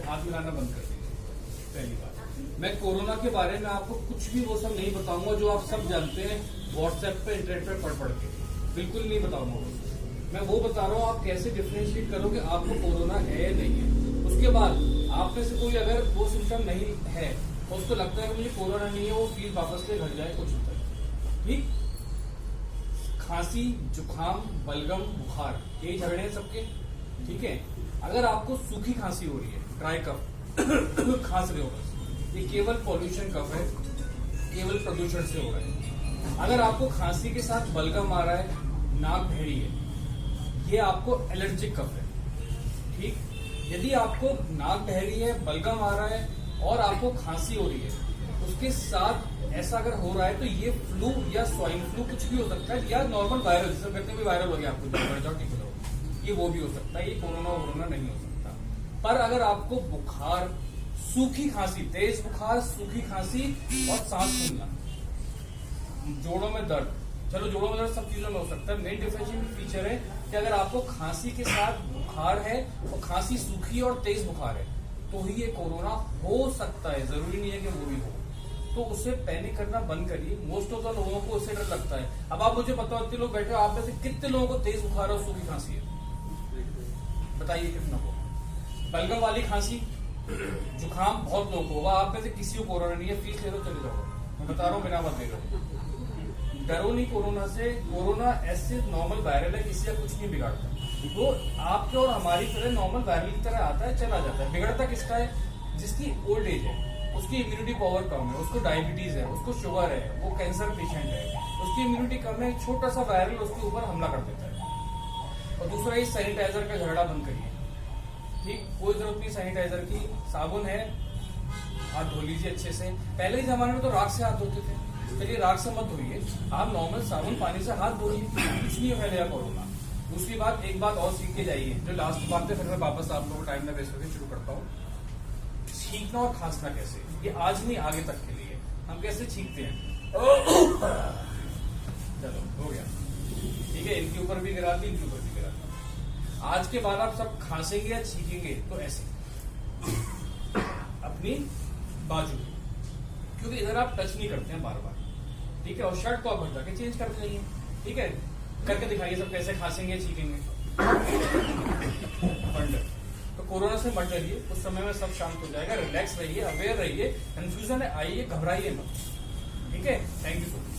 हाथ मिलाना बंद कर दीजिए। पहली बात, मैं कोरोना के बारे में आपको कुछ भी वो सब नहीं बताऊंगा जो आप सब जानते हैं व्हाट्सएप पे इंटरनेट पे पढ़ के, बिल्कुल नहीं बताऊंगा वो। मैं वो बता रहा हूँ आप कैसे डिफरेंशिएट करो कि आपको कोरोना है या नहीं है। उसके बाद आप में से कोई अगर वो सिम्टम नहीं है, उसको लगता है कि मुझे कोरोना नहीं है, वो फील वापस ले घर जाए, कुछ होता है ठीक। खांसी, जुकाम, बलगम, बुखार, ये झगड़े हैं सबके, ठीक है। अगर आपको सूखी खांसी हो रही है, ड्राई कफ खांस रहे हो, बस ये केवल पॉल्यूशन कफ है, केवल प्रदूषण से हो रहा है। अगर आपको खांसी के साथ बलगम आ रहा है, नाक बहरी है, ये आपको एलर्जिक कफ है, ठीक। यदि आपको नाक बहरी है, बलगम आ रहा है और आपको खांसी हो रही है, उसके साथ ऐसा अगर हो रहा है तो ये फ्लू या स्वाइन फ्लू कुछ भी हो सकता है, या नॉर्मल वायरल, जिसे कहते हैं वायरल हो गया आपको, ठीक हो, ये वो भी हो सकता है, ये कोरोना नहीं हो सकता। पर अगर आपको बुखार, सूखी खांसी, तेज बुखार, सूखी खांसी और सांस फूलना, जोड़ों में दर्द, चलो जोड़ों में दर्द सब चीजों में हो सकता है, मेन डिफरेंशिएटिंग फीचर है कि अगर आपको खांसी के साथ बुखार है और खांसी सूखी और तेज बुखार है तो ही ये कोरोना हो सकता है, जरूरी नहीं है कि वो भी हो। तो उससे पैनिक करना बंद करिए। मोस्ट ऑफ द लोगों को उससे डर लगता है। अब आप मुझे बताओ, इतने लोग बैठे हो, आप में से कितने लोगों को तेज बुखार और सूखी खांसी है? बताइए कितना को। बलगम वाली खांसी, जुकाम बहुत लोगों को होगा, आप में से किसी को कोरोना नहीं है, फीस ले लो चले जाओ, मैं बता रहा हूँ, बिना मत ले लो। डरो नहीं कोरोना से, कोरोना ऐसे नॉर्मल वायरल है, किसी का कुछ नहीं बिगाड़ता। वो आपके और हमारी तरह नॉर्मल वायरल की तरह आता है, चला जाता है। बिगड़ता किसका है? जिसकी ओल्ड एज है, उसकी इम्यूनिटी पावर कम है, उसको डायबिटीज है, उसको शुगर है, वो कैंसर पेशेंट है, उसकी इम्यूनिटी कम है, छोटा सा वायरल उसके ऊपर हमला कर देता है। और दूसरा, ये सैनिटाइजर का झगड़ा बंद करिए, ठीक। कोई जरूरत नहीं सैनिटाइजर की, साबुन है, हाथ धो लीजिए अच्छे से। पहले के जमाने में तो राख से हाथ धोते थे, चलिए राख से मत धोइए, आप नॉर्मल साबुन पानी से हाथ धोइए, कुछ नहीं फैलेगा कोरोना। दूसरी बात, एक बात और सीख के जाइए, जो लास्ट बात है, फिर मैं वापस आप लोगों को टाइम में वेस्ट करके शुरू करता हूँ। छींकना और खांसना कैसे, ये आज नहीं आगे तक के लिए। हम कैसे छींकते हैं, चलो हो गया, ठीक है, इनके ऊपर भी गिरा दी, इनके ऊपर भी गिरा दी। आज के बाद आप सब खांसेंगे या छींकेंगे तो ऐसे अपनी बाजू, क्योंकि इधर आप टच नहीं करते हैं बार बार, ठीक है। और शर्ट को आप हटा के चेंज कर देंगे, ठीक है। करके दिखाइए सब कैसे खांसेंगे छींकेंगे। तो कोरोना से मत डरिए, उस समय में सब शांत हो जाएगा। रिलैक्स रहिए, अवेयर रहिए, कंफ्यूजन है आइए, घबराइए मत, ठीक है। Thank you so much.